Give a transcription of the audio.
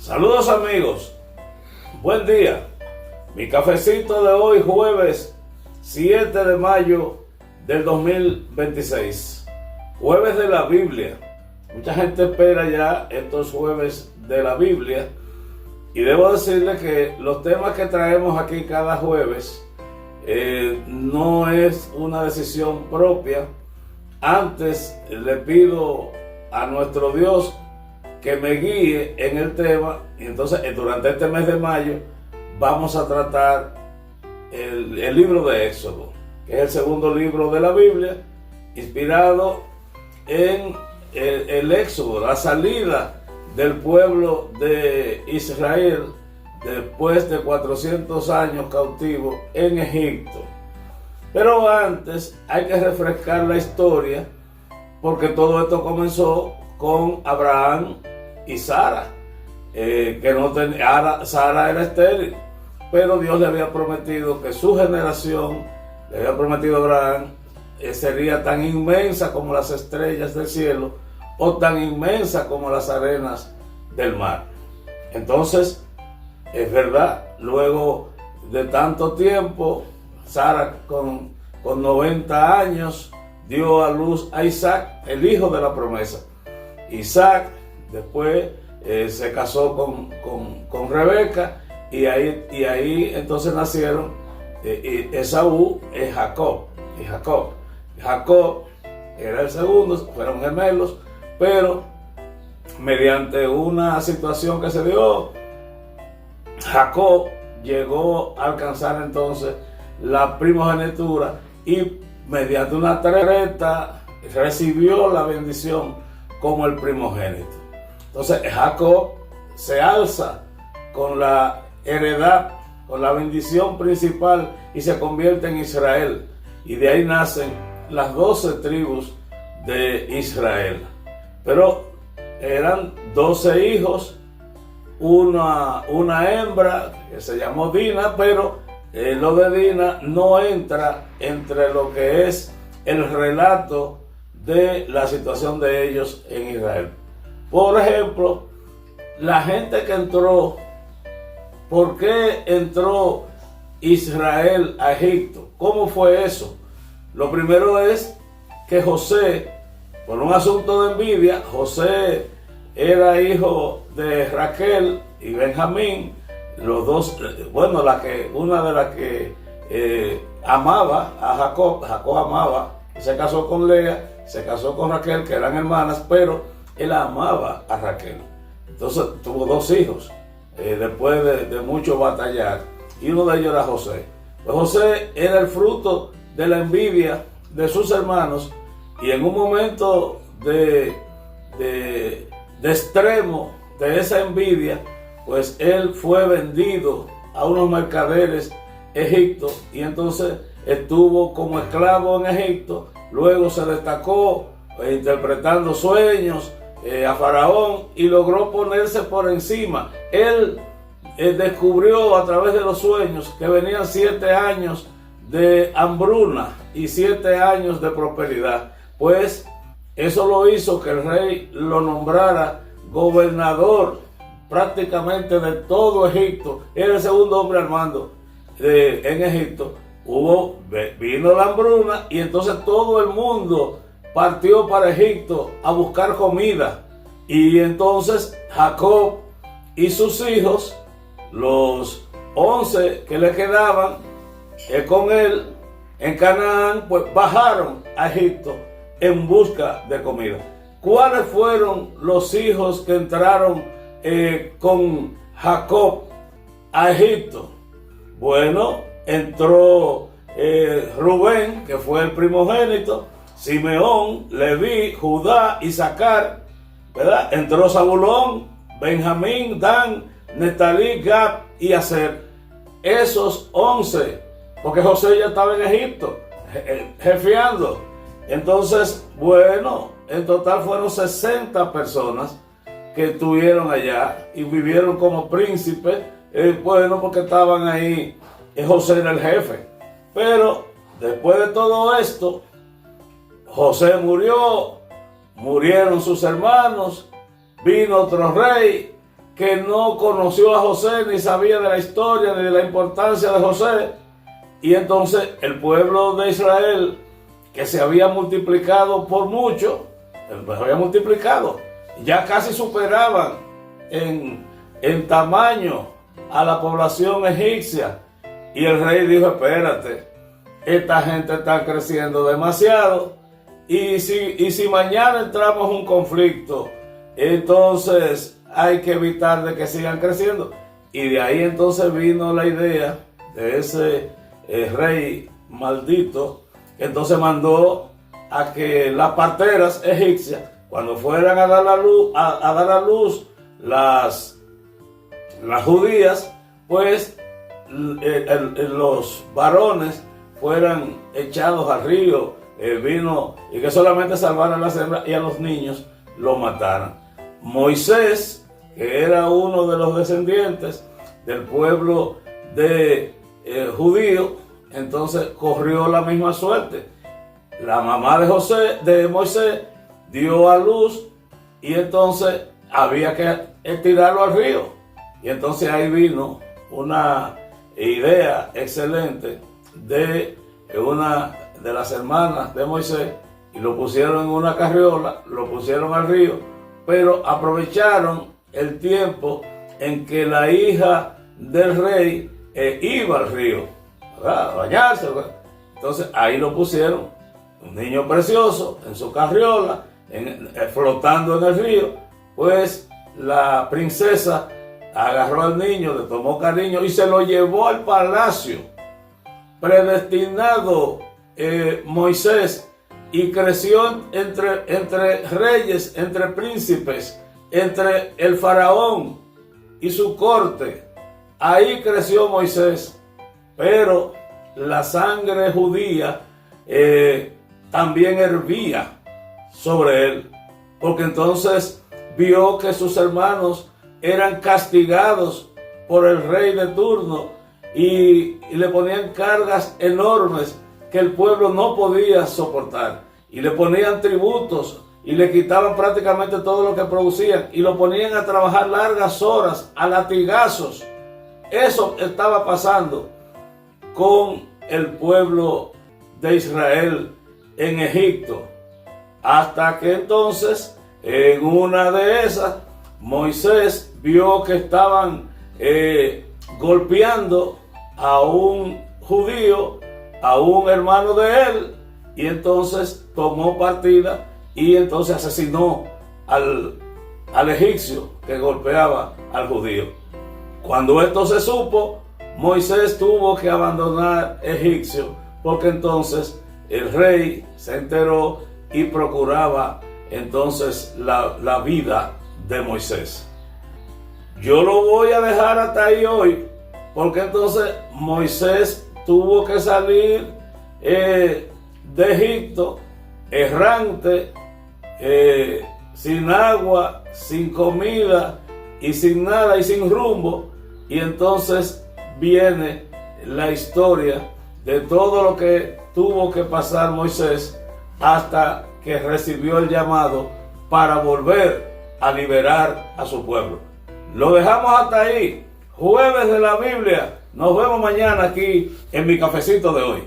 Saludos amigos, buen día. Mi cafecito de hoy jueves 7 de mayo del 2026. Jueves de la Biblia. Mucha gente espera ya estos jueves de la Biblia. Y debo decirle que los temas que traemos aquí cada jueves no es una decisión propia. Antes le pido a nuestro Dios que me guíe en el tema, y entonces durante este mes de mayo vamos a tratar el libro de Éxodo, que es el segundo libro de la Biblia, inspirado en el Éxodo, la salida del pueblo de Israel después de 400 años cautivo en Egipto. Pero antes hay que refrescar la historia, porque todo esto comenzó con Abraham y Sara, que no tenía, Sara era estéril, pero Dios le había prometido que su generación, le había prometido a Abraham, sería tan inmensa como las estrellas del cielo o tan inmensa como las arenas del mar. Entonces, es verdad, luego de tanto tiempo, Sara con 90 años dio a luz a Isaac, el hijo de la promesa. Isaac después se casó con Rebeca y ahí entonces nacieron Esaú y Jacob. Jacob era el segundo, fueron gemelos, pero mediante una situación que se dio, Jacob llegó a alcanzar entonces la primogenitura y mediante una treta recibió la bendición como el primogénito. Entonces Jacob se alza con la heredad, con la bendición principal y se convierte en Israel. Y de ahí nacen las 12 tribus de Israel. Pero eran 12 hijos, una hembra que se llamó Dina, pero lo de Dina no entra entre lo que es el relato de la situación de ellos en Israel. Por ejemplo, la gente que entró, ¿por qué entró Israel a Egipto? ¿Cómo fue eso? Lo primero es que José, por un asunto de envidia, José era hijo de Raquel y Benjamín, los dos, bueno, una de las que amaba a Jacob amaba, se casó con Lea, se casó con Raquel, que eran hermanas, pero él amaba a Raquel. Entonces tuvo 2 hijos, después de mucho batallar, y uno de ellos era José. Pues José era el fruto de la envidia de sus hermanos, y en un momento de extremo de esa envidia, pues él fue vendido a unos mercaderes Egipto, y entonces estuvo como esclavo en Egipto. Luego se destacó interpretando sueños a Faraón y logró ponerse por encima. Él descubrió a través de los sueños que venían 7 años de hambruna y 7 años de prosperidad. Pues eso lo hizo que el rey lo nombrara gobernador prácticamente de todo Egipto. Era el segundo hombre al mando en Egipto. Vino la hambruna y entonces todo el mundo partió para Egipto a buscar comida. Y entonces Jacob y sus hijos, los 11 que le quedaban con él en Canaán, pues bajaron a Egipto en busca de comida. ¿Cuáles fueron los hijos que entraron con Jacob a Egipto? Bueno, entró Rubén, que fue el primogénito, Simeón, Leví, Judá, Isaacar, ¿verdad? Entró Zabulón, Benjamín, Dan, Neftalí, Gad y Aser. Esos 11, porque José ya estaba en Egipto, jefeando. Entonces, bueno, en total fueron 60 personas que estuvieron allá y vivieron como príncipes, bueno, porque estaban ahí, José era el jefe. Pero después de todo esto, José murió, murieron sus hermanos, vino otro rey que no conoció a José, ni sabía de la historia, ni de la importancia de José. Y entonces el pueblo de Israel, que se había multiplicado por mucho, se había multiplicado, ya casi superaban en tamaño a la población egipcia. Y el rey dijo: espérate, esta gente está creciendo demasiado, y si mañana entramos en un conflicto, entonces hay que evitar de que sigan creciendo. Y de ahí entonces vino la idea de ese rey maldito, que entonces mandó a que las parteras egipcias, cuando fueran a dar a luz las judías, pues los varones fueran echados al río, vino, y que solamente salvaran a las hembras y a los niños lo mataran. Moisés, que era uno de los descendientes del pueblo de judío, entonces corrió la misma suerte. La mamá de Moisés dio a luz, y entonces había que tirarlo al río. Y entonces ahí vino una idea excelente de una de las hermanas de Moisés, y lo pusieron en una carriola, lo pusieron al río, pero aprovecharon el tiempo en que la hija del rey iba al río, ¿verdad?, a bañarse, ¿verdad? Entonces ahí lo pusieron, un niño precioso, en su carriola, flotando en el río. Pues la princesa agarró al niño, le tomó cariño y se lo llevó al palacio. Predestinado Moisés, y creció entre reyes, entre príncipes, entre el faraón y su corte. Ahí creció Moisés, pero la sangre judía también hervía sobre él, porque entonces vio que sus hermanos eran castigados por el rey de turno, y le ponían cargas enormes que el pueblo no podía soportar, y le ponían tributos y le quitaban prácticamente todo lo que producían, y lo ponían a trabajar largas horas a latigazos. Eso estaba pasando con el pueblo de Israel en Egipto, hasta que entonces en una de esas Moisés vio que estaban golpeando a un judío, a un hermano de él, y entonces tomó partida y entonces asesinó al egipcio que golpeaba al judío. Cuando esto se supo, Moisés tuvo que abandonar Egipto, porque entonces el rey se enteró y procuraba entonces la vida de Moisés. Yo lo voy a dejar hasta ahí hoy, porque entonces Moisés tuvo que salir de Egipto errante, sin agua, sin comida y sin nada y sin rumbo. Y entonces viene la historia de todo lo que tuvo que pasar Moisés hasta que recibió el llamado para volver a liberar a su pueblo. Lo dejamos hasta ahí. Jueves de la Biblia. Nos vemos mañana aquí en mi cafecito de hoy.